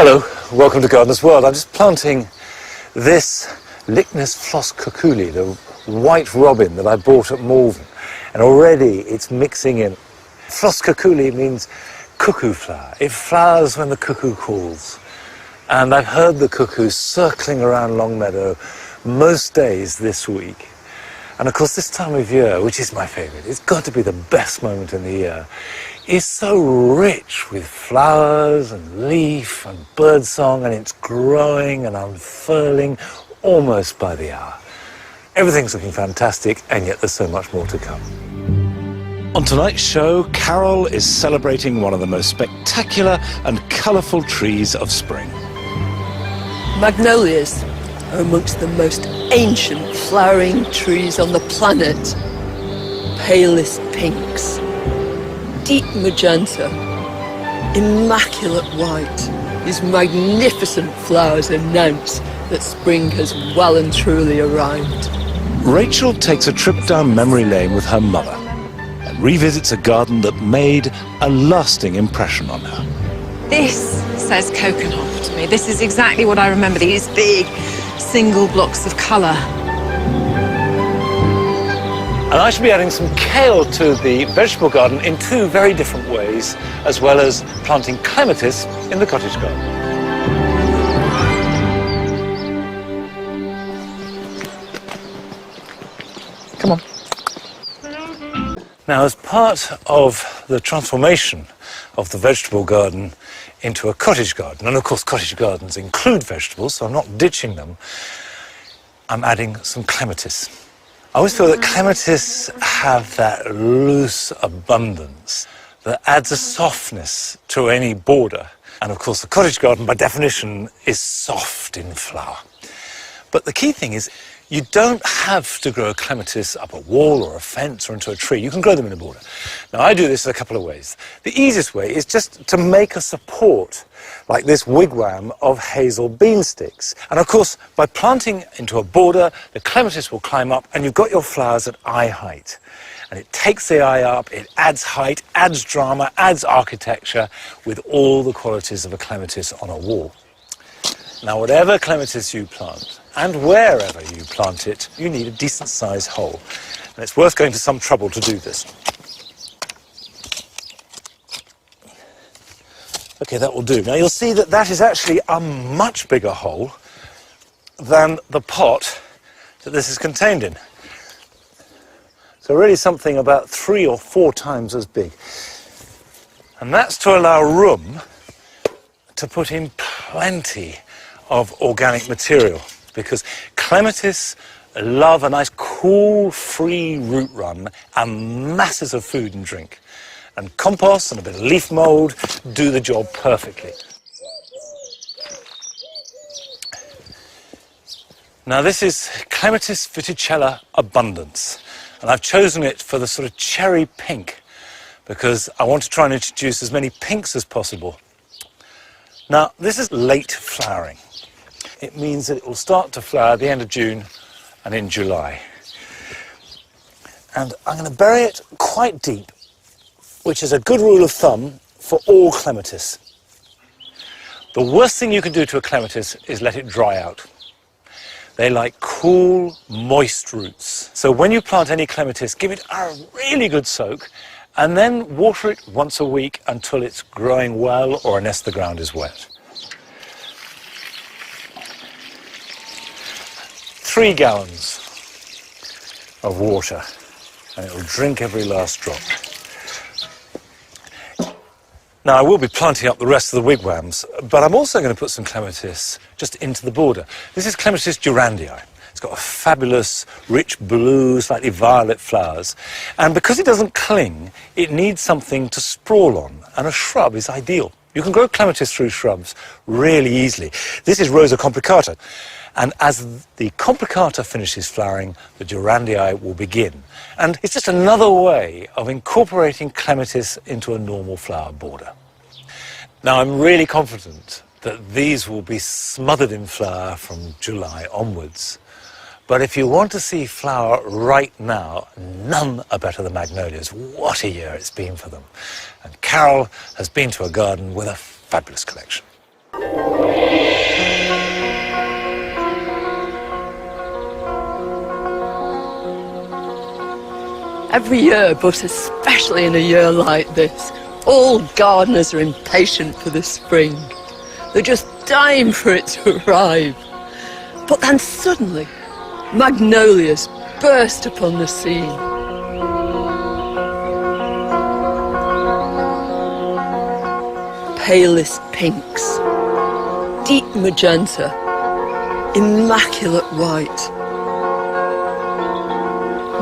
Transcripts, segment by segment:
Hello, welcome to Gardener's World. I'm just planting this Lychnis floss cuculi, the white robin that I bought at Malvern, and already it's mixing in. Floss cuculi means cuckoo flower. It flowers when the cuckoo calls. And I've heard the cuckoos circling around Longmeadow most days this week. And of course this time of year, which is my favourite, it's got to be the best moment in the year, is so rich with flowers and leaf and birdsong, and it's growing and unfurling almost by the hour. Everything's looking fantastic, and yet there's so much more to come. On tonight's show, Carol is celebrating one of the most spectacular and colourful trees of spring. Magnolias are amongst the most ancient flowering trees on the planet. Palest pinks, deep magenta, immaculate white. These magnificent flowers announce that spring has well and truly arrived. Rachel takes a trip down memory lane with her mother and revisits a garden that made a lasting impression on her. This says Kokenhof to me. This is exactly what I remember, these big single blocks of colour. And I shall be adding some kale to the vegetable garden in two very different ways, as well as planting clematis in the cottage garden. Come on. Now, as part of the transformation of the vegetable garden into a cottage garden, and of course cottage gardens include vegetables, so I'm not ditching them, I'm adding some clematis. I always feel that clematis have that loose abundance that adds a softness to any border. And of course the cottage garden by definition is soft in flower. But the key thing is you don't have to grow a clematis up a wall or a fence or into a tree. You can grow them in a border. Now I do this in a couple of ways. The easiest way is just to make a support like this wigwam of hazel bean sticks. And of course, by planting into a border, the clematis will climb up and you've got your flowers at eye height. And it takes the eye up, it adds height, adds drama, adds architecture with all the qualities of a clematis on a wall. Now, whatever clematis you plant, and wherever you plant it, you need a decent sized hole. And it's worth going to some trouble to do this. Okay, that will do. Now you'll see that that is actually a much bigger hole than the pot that this is contained in. So really something about 3 or 4 times as big. And that's to allow room to put in plenty of organic material, because clematis love a nice cool free root run and masses of food and drink. And compost and a bit of leaf mould do the job perfectly. Now this is Clematis Viticella abundance, and I've chosen it for the sort of cherry pink because I want to try and introduce as many pinks as possible. Now this is late flowering. It means that it will start to flower at the end of June and in July. And I'm going to bury it quite deep, which is a good rule of thumb for all clematis. The worst thing you can do to a clematis is let it dry out. They like cool, moist roots. So when you plant any clematis, give it a really good soak and then water it once a week until it's growing well or unless the ground is wet. 3 gallons of water, and it will drink every last drop. Now I will be planting up the rest of the wigwams, but I'm also going to put some clematis just into the border. This is Clematis durandii. It's got a fabulous, rich blue, slightly violet flowers, and because it doesn't cling, it needs something to sprawl on, and a shrub is ideal. You can grow clematis through shrubs really easily. This is Rosa complicata. And as the complicata finishes flowering, the durandii will begin. And it's just another way of incorporating clematis into a normal flower border. Now, I'm really confident that these will be smothered in flower from July onwards. But if you want to see flower right now, none are better than magnolias. What a year it's been for them. And Carol has been to a garden with a fabulous collection. Every year, but especially in a year like this, all gardeners are impatient for the spring. They're just dying for it to arrive. But then suddenly, magnolias burst upon the scene. Palest pinks, deep magenta, immaculate white.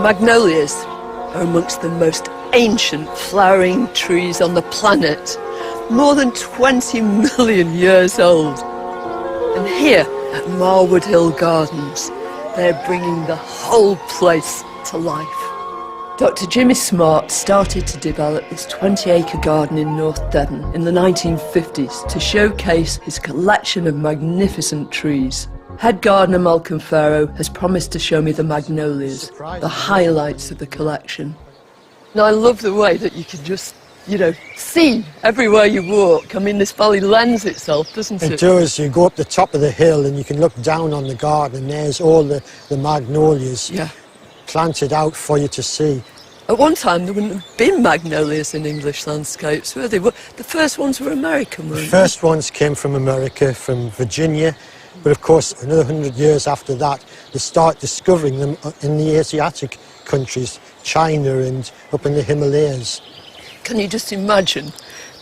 Magnolias are amongst the most ancient flowering trees on the planet, more than 20 million years old. And here at Marwood Hill Gardens, they're bringing the whole place to life. Dr. Jimmy Smart started to develop this 20-acre garden in North Devon in the 1950s to showcase his collection of magnificent trees. Head gardener Malcolm Farrow has promised to show me the magnolias, the highlights of the collection. And I love the way that you can just, see everywhere you walk. I mean, this valley lends itself, doesn't it? It does. You go up the top of the hill and you can look down on the garden, and there's all the magnolias planted out for you to see. At one time, there wouldn't have been magnolias in English landscapes, were they? The first ones were American, weren't they? The first ones came from America, from Virginia. But of course, another 100 years after that, they start discovering them in the Asiatic countries, China and up in the Himalayas. Can you just imagine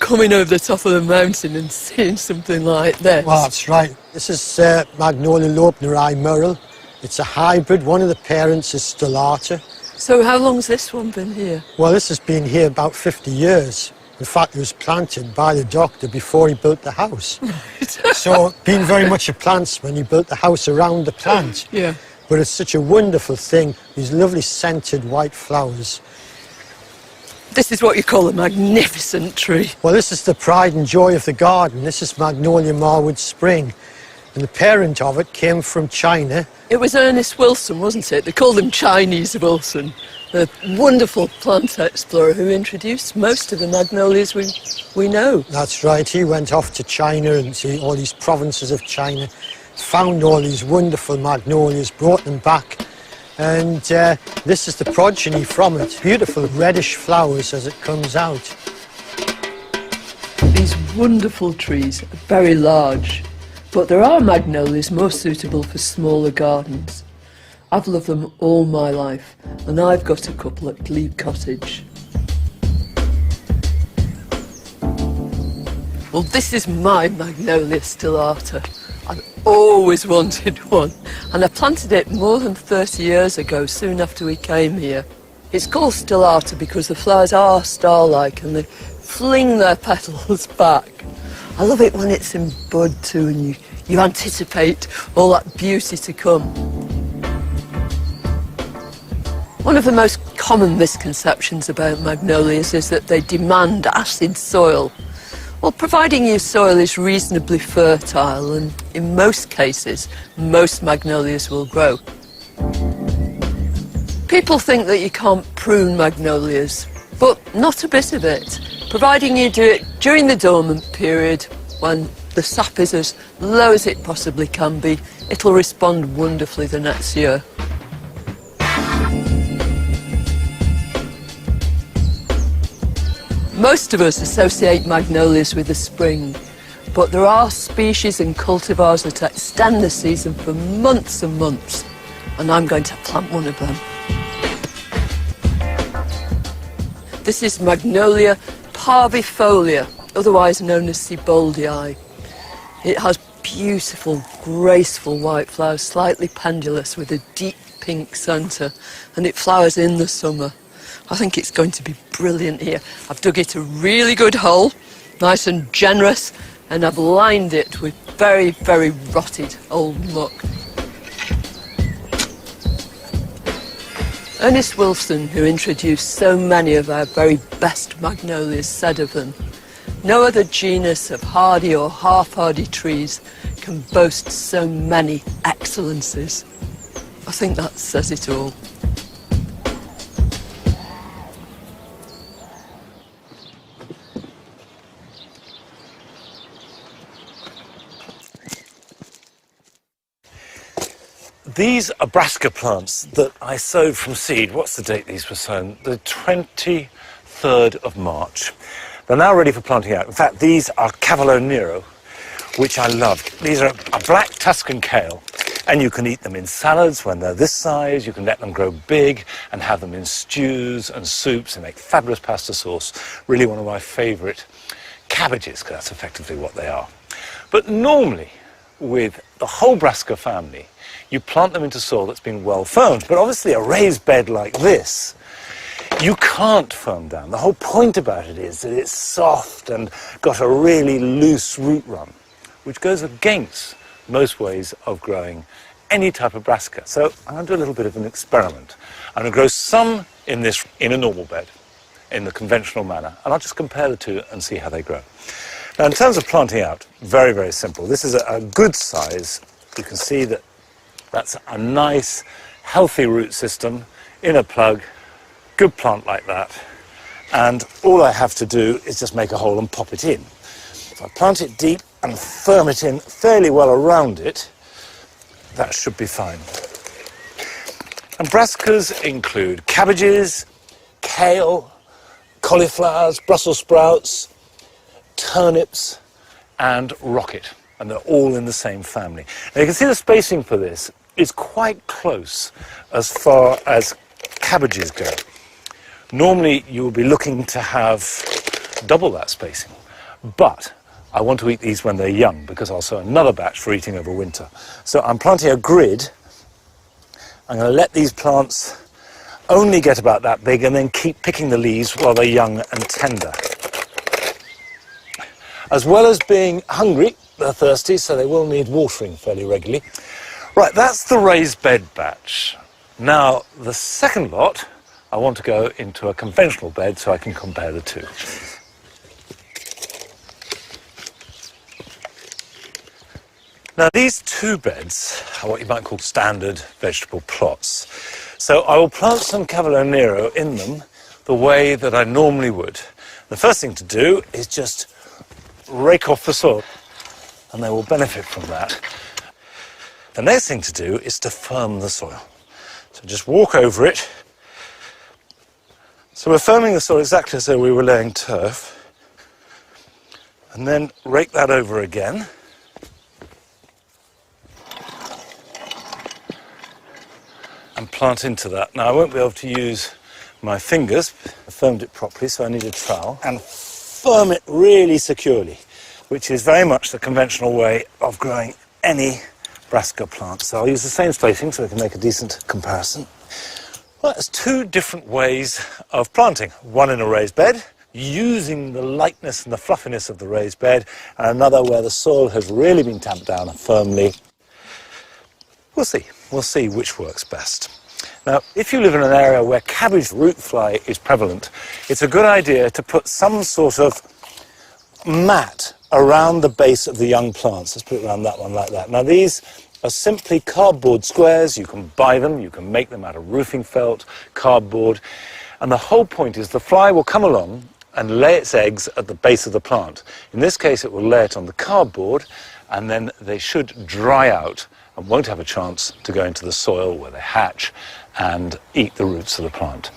coming over the top of the mountain and seeing something like this? Well, that's right. This is Magnolia Lopneri Murrell. It's a hybrid. One of the parents is Stellata. So how long's this one been here? Well, this has been here about 50 years. In fact, it was planted by the doctor before he built the house. So, being very much a plantsman, he built the house around the plant. Yeah. But it's such a wonderful thing, these lovely scented white flowers. This is what you call a magnificent tree. Well, this is the pride and joy of the garden. This is Magnolia Marwood Spring. And the parent of it came from China. It was Ernest Wilson, wasn't it? They called him Chinese Wilson, the wonderful plant explorer who introduced most of the magnolias we know. That's right. He went off to China and to all these provinces of China, found all these wonderful magnolias, brought them back. And this is the progeny from it. Beautiful reddish flowers as it comes out. These wonderful trees are very large. But there are magnolias more suitable for smaller gardens. I've loved them all my life, and I've got a couple at Glebe Cottage. Well, this is my Magnolia Stellata. I've always wanted one, and I planted it more than 30 years ago, soon after we came here. It's called Stellata because the flowers are star-like and they fling their petals back. I love it when it's in bud too, and you anticipate all that beauty to come. One of the most common misconceptions about magnolias is that they demand acid soil. Well, providing your soil is reasonably fertile, and in most cases, most magnolias will grow. People think that you can't prune magnolias, but not a bit of it. Providing you do it during the dormant period, when the sap is as low as it possibly can be, it'll respond wonderfully the next year. Most of us associate magnolias with the spring, but there are species and cultivars that extend the season for months and months, and I'm going to plant one of them. This is Magnolia parvifolia, otherwise known as Seboldii. It has beautiful, graceful white flowers, slightly pendulous with a deep pink centre, and it flowers in the summer. I think it's going to be brilliant here. I've dug it a really good hole, nice and generous, and I've lined it with very, very rotted old muck. Ernest Wilson, who introduced so many of our very best magnolias, said of them, "No other genus of hardy or half-hardy trees can boast so many excellencies." I think that says it all. These are brassica plants that I sowed from seed. What's the date these were sown? The 23rd of March. They're now ready for planting out. In fact, these are Cavallo Nero, which I love. These are a black Tuscan Kale, and you can eat them in salads when they're this size. You can let them grow big and have them in stews and soups and make fabulous pasta sauce. Really one of my favourite cabbages, because that's effectively what they are. But normally, with the whole brassica family, you plant them into soil that's been well firmed. But obviously a raised bed like this, you can't firm down. The whole point about it is that it's soft and got a really loose root run, which goes against most ways of growing any type of brassica. So I'm going to do a little bit of an experiment. I'm going to grow some in a normal bed, in the conventional manner, and I'll just compare the two and see how they grow. Now, in terms of planting out, very, very simple. This is a good size. You can see that that's a nice, healthy root system in a plug, good plant like that. And all I have to do is just make a hole and pop it in. If I plant it deep and firm it in fairly well around it, that should be fine. And brassicas include cabbages, kale, cauliflowers, Brussels sprouts, turnips and rocket, and they're all in the same family. Now you can see the spacing for this is quite close as far as cabbages go. Normally you will be looking to have double that spacing, but I want to eat these when they're young because I'll sow another batch for eating over winter. So I'm planting a grid. I'm going to let these plants only get about that big and then keep picking the leaves while they're young and tender. As well as being hungry, they're thirsty, so they will need watering fairly regularly. Right, that's the raised bed batch. Now, the second lot, I want to go into a conventional bed so I can compare the two. Now, these two beds are what you might call standard vegetable plots. So I will plant some Cavallo Nero in them the way that I normally would. The first thing to do is just rake off the soil, and they will benefit from that. The next thing to do is to firm the soil. So just walk over it. So we're firming the soil exactly as though we were laying turf, and then rake that over again. And plant into that. Now I won't be able to use my fingers. I firmed it properly, so I need a trowel. And firm it really securely, which is very much the conventional way of growing any brassica plant. So I'll use the same spacing so we can make a decent comparison. Well, there's two different ways of planting. One in a raised bed, using the lightness and the fluffiness of the raised bed, and another where the soil has really been tamped down firmly. We'll see. We'll see which works best. Now, if you live in an area where cabbage root fly is prevalent, it's a good idea to put some sort of mat around the base of the young plants. Let's put it around that one like that. Now, these are simply cardboard squares. You can buy them. You can make them out of roofing felt, cardboard. And the whole point is the fly will come along and lay its eggs at the base of the plant. In this case, it will lay it on the cardboard, and then they should dry out and won't have a chance to go into the soil where they hatch and eat the roots of the plant.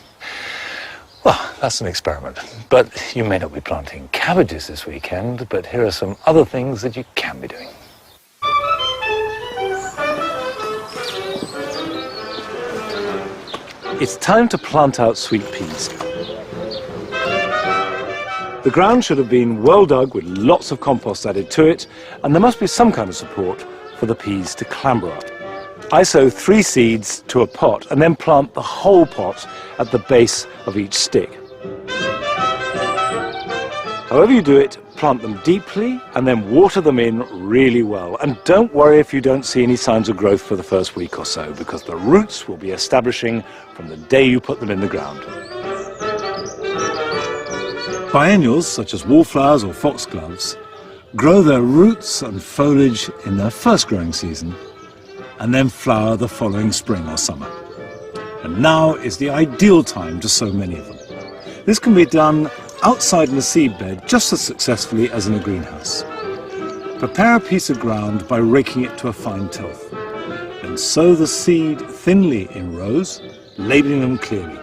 Well, that's an experiment. But you may not be planting cabbages this weekend, but here are some other things that you can be doing. It's time to plant out sweet peas. The ground should have been well dug with lots of compost added to it, and there must be some kind of support for the peas to clamber up. I sow 3 seeds to a pot and then plant the whole pot at the base of each stick. However you do it, plant them deeply and then water them in really well. And don't worry if you don't see any signs of growth for the first week or so, because the roots will be establishing from the day you put them in the ground. Biennials, such as wallflowers or foxgloves, grow their roots and foliage in their first growing season and then flower the following spring or summer. And now is the ideal time to sow many of them. This can be done outside in a seed bed just as successfully as in a greenhouse. Prepare a piece of ground by raking it to a fine tilth. Then and sow the seed thinly in rows, labelling them clearly.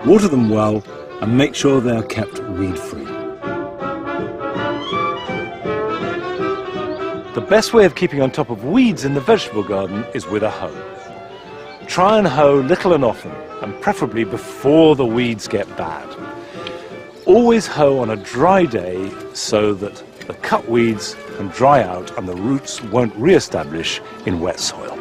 Water them well and make sure they are kept weed-free. The best way of keeping on top of weeds in the vegetable garden is with a hoe. Try and hoe little and often, and preferably before the weeds get bad. Always hoe on a dry day so that the cut weeds can dry out and the roots won't re-establish in wet soil.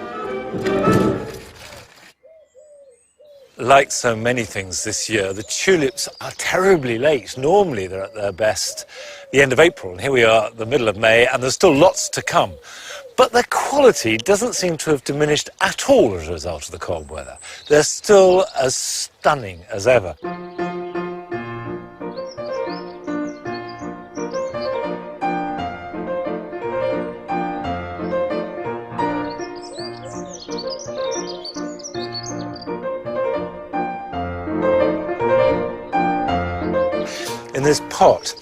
Like so many things this year, the tulips are terribly late. Normally they're at their best the end of April, and here we are at the middle of May, and there's still lots to come. But their quality doesn't seem to have diminished at all as a result of the cold weather. They're still as stunning as ever. In this pot,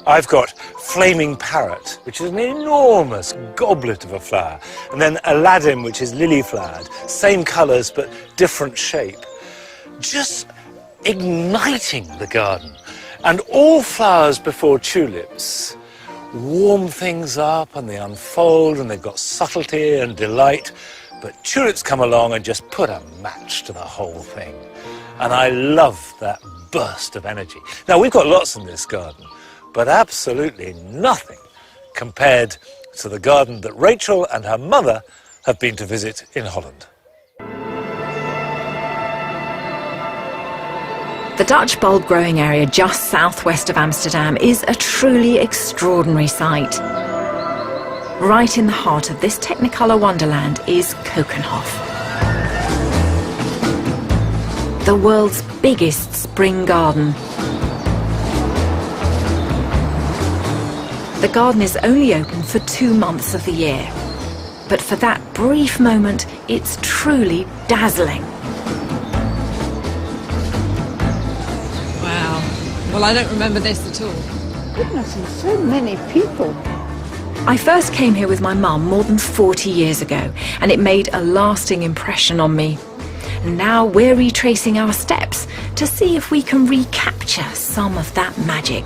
I've got Flaming Parrot, which is an enormous goblet of a flower, and then Aladdin, which is lily-flowered, same colours but different shape, just igniting the garden. And all flowers before tulips warm things up and they unfold and they've got subtlety and delight, but tulips come along and just put a match to the whole thing. And I love that burst of energy. Now, we've got lots in this garden, but absolutely nothing compared to the garden that Rachel and her mother have been to visit in Holland. The Dutch bulb growing area just southwest of Amsterdam is a truly extraordinary sight. Right in the heart of this Technicolor wonderland is Kokenhof, the world's biggest spring garden. The garden is only open for 2 months of the year, but for that brief moment, it's truly dazzling. Wow. Well, I don't remember this at all. Goodness, and so many people. I first came here with my mum more than 40 years ago, and it made a lasting impression on me. And now we're retracing our steps to see if we can recapture some of that magic.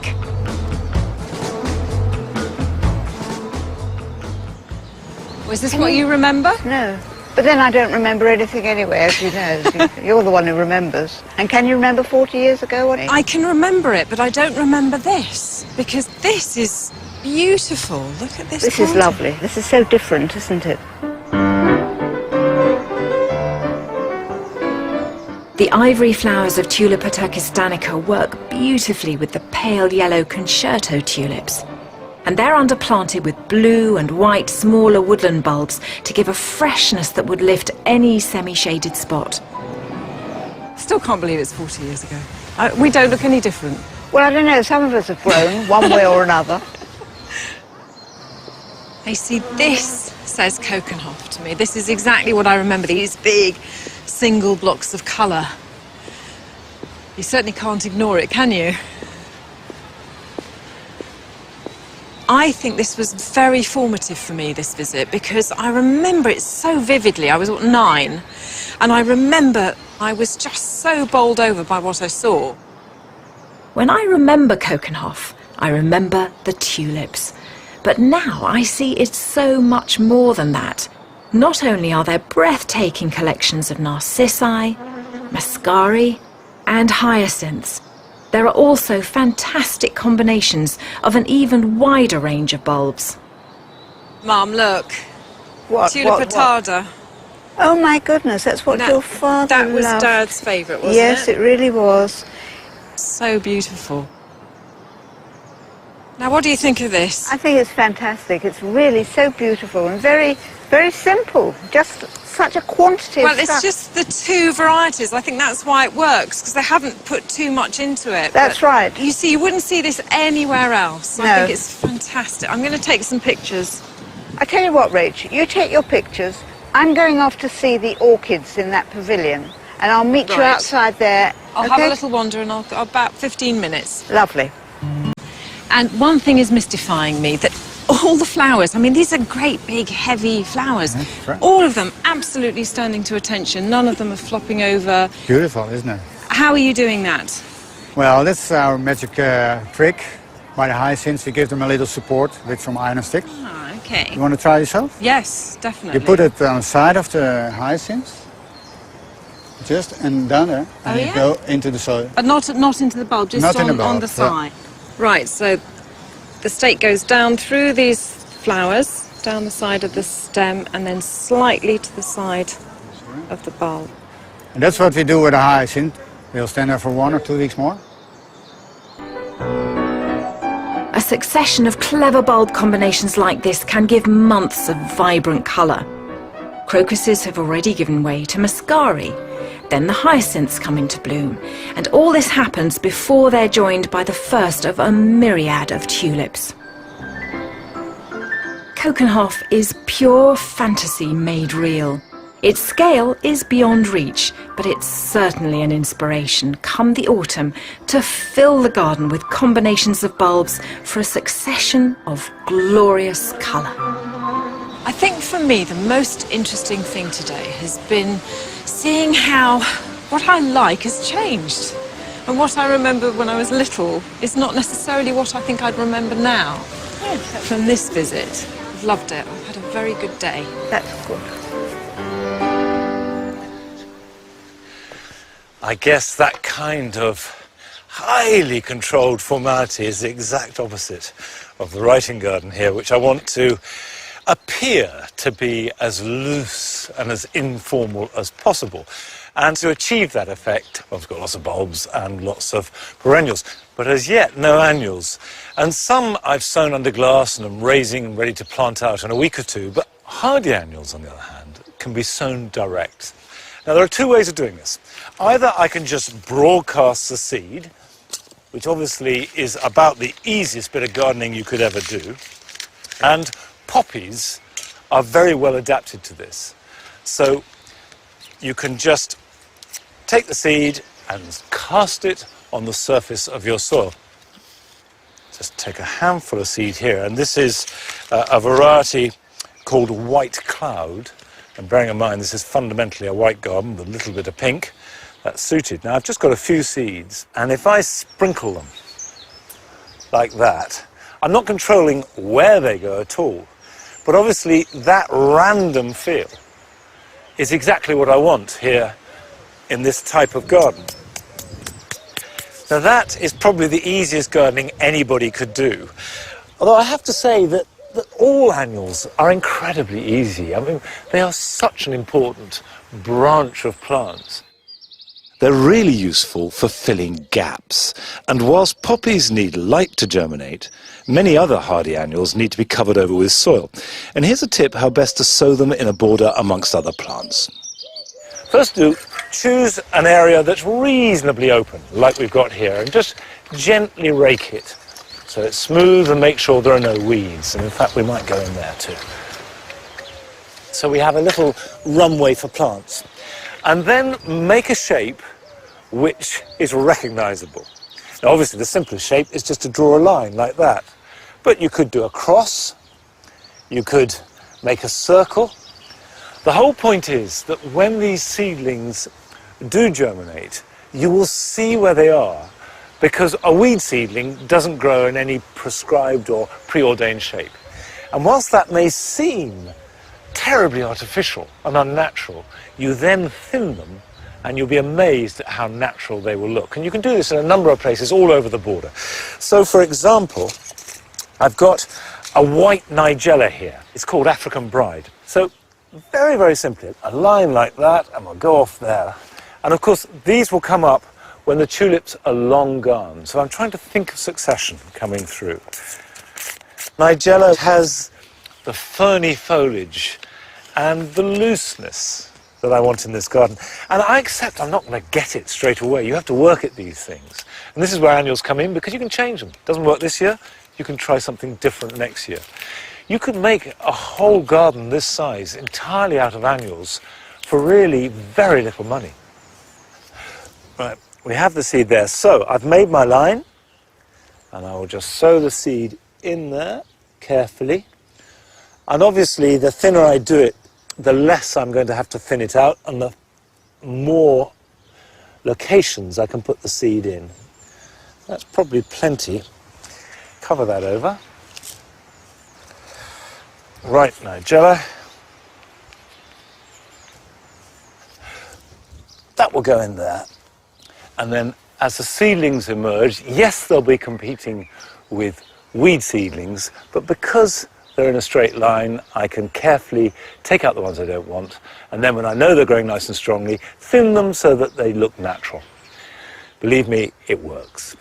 Was this what you remember? No, but then I don't remember anything anyway, as you know. You're the one who remembers. And can you remember 40 years ago? I can remember it, but I don't remember this, because this is beautiful. Look at this. This is lovely. This is so different, isn't it? The ivory flowers of Tulipa turkistanica work beautifully with the pale yellow concerto tulips. And they're underplanted with blue and white smaller woodland bulbs to give a freshness that would lift any semi-shaded spot. Still can't believe it's 40 years ago. We don't look any different. Well, I don't know. Some of us have grown one way or another. They see, this says Kokenhof to me. This is exactly what I remember, these big single blocks of colour. You certainly can't ignore it, can you? I think this was very formative for me, this visit, because I remember it so vividly. I was 9, and I remember I was just so bowled over by what I saw. When I remember Kokenhof, I remember the tulips. But now I see it's so much more than that. Not only are there breathtaking collections of narcissi, mascari, and hyacinths, there are also fantastic combinations of an even wider range of bulbs. Mum, look. What? Tulipa tarda. Oh, my goodness, that's what your father That was loved. Dad's favourite, wasn't it? Yes, it really was. So beautiful. Now, what do you think of this? I think it's fantastic. It's really so beautiful and very, very simple. Just such a quantity Well, of it's stuff. just the 2 varieties. I think that's why it works, because they haven't put too much into it. That's But right. You see, you wouldn't see this anywhere else. No. I think it's fantastic. I'm going to take some pictures. I tell you what, Rach, you take your pictures. I'm going off to see the orchids in that pavilion, and I'll meet you Right. outside there. I'll okay? have a little wander, and I'll about 15 minutes. Lovely. And one thing is mystifying me, that all the flowers. I mean, these are great, big, heavy flowers. That's right. All of them absolutely standing to attention. None of them are flopping over. Beautiful, isn't it? How are you doing that? Well, that's our magic trick. By the hyacinths, we give them a little support with some iron stick. Ah, okay. You want to try yourself? Yes, definitely. You put it on the side of the hyacinths, just and down there, and you go into the soil. But not into the bulb, just Not in the on bulb, the yeah. side. Right, so the stake goes down through these flowers, down the side of the stem, and then slightly to the side of the bulb. And that's what we do with the hyacinth. We'll stand there for 1 or 2 weeks more. A succession of clever bulb combinations like this can give months of vibrant colour. Crocuses have already given way to muscari. Then the hyacinths come into bloom, and all this happens before they're joined by the first of a myriad of tulips. Kokenhof is pure fantasy made real. Its scale is beyond reach, but it's certainly an inspiration, come the autumn, to fill the garden with combinations of bulbs for a succession of glorious colour. I think for me the most interesting thing today has been seeing how what I like has changed. And what I remember when I was little is not necessarily what I think I'd remember now. From this visit, I've loved it. I've had a very good day. That's good. I guess that kind of highly controlled formality is the exact opposite of the writing garden here, which I want to appear to be as loose and as informal as possible. And to achieve that effect, I've got lots of bulbs and lots of perennials, but as yet no annuals. And some I've sown under glass and am raising and ready to plant out in a week or two, but hardy annuals, on the other hand, can be sown direct. Now, there are two ways of doing this. Either I can just broadcast the seed, which obviously is about the easiest bit of gardening you could ever do, and poppies are very well adapted to this. So you can just take the seed and cast it on the surface of your soil. Just take a handful of seed here, and this is a variety called White Cloud. And bearing in mind this is fundamentally a white garden with a little bit of pink, that's suited. Now I've just got a few seeds, and if I sprinkle them like that, I'm not controlling where they go at all, but obviously that random feel is exactly what I want here in this type of garden. Now that is probably the easiest gardening anybody could do, although I have to say that all annuals are incredibly easy. I mean, they are such an important branch of plants. They're really useful for filling gaps, and whilst poppies need light to germinate, many other hardy annuals need to be covered over with soil. And here's a tip how best to sow them in a border amongst other plants. First choose an area that's reasonably open, like we've got here, and just gently rake it so it's smooth and make sure there are no weeds. And in fact, we might go in there too. So we have a little runway for plants. And then make a shape which is recognizable. Now, obviously, the simplest shape is just to draw a line like that. But you could do a cross. You could make a circle. The whole point is that when these seedlings do germinate, you will see where they are, because a weed seedling doesn't grow in any prescribed or preordained shape. And whilst that may seem terribly artificial and unnatural, you then thin them and you'll be amazed at how natural they will look. And you can do this in a number of places all over the border. So, for example, I've got a white nigella here. It's called African Bride. So, very, very simply, a line like that, and we'll go off there. And of course, these will come up when the tulips are long gone. So I'm trying to think of succession coming through. Nigella has the ferny foliage and the looseness that I want in this garden. And I accept I'm not going to get it straight away. You have to work at these things. And this is where annuals come in, because you can change them. Doesn't work this year, you can try something different next year. You could make a whole garden this size entirely out of annuals for really very little money. Right. We have the seed there. So I've made my line, and I will just sow the seed in there. carefully. And obviously, the thinner I do it, the less I'm going to have to thin it out, and the more locations I can put the seed in. That's probably plenty. Cover that over. Right, Nigella. That will go in there. And then as the seedlings emerge, yes, they'll be competing with weed seedlings, but because they're in a straight line, I can carefully take out the ones I don't want, and then when I know they're growing nice and strongly, thin them so that they look natural. Believe me, it works.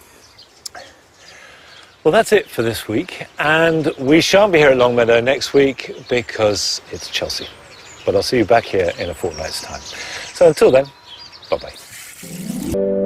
Well, that's it for this week, and we shan't be here at Longmeadow next week because it's Chelsea. But I'll see you back here in a fortnight's time. So until then, bye-bye.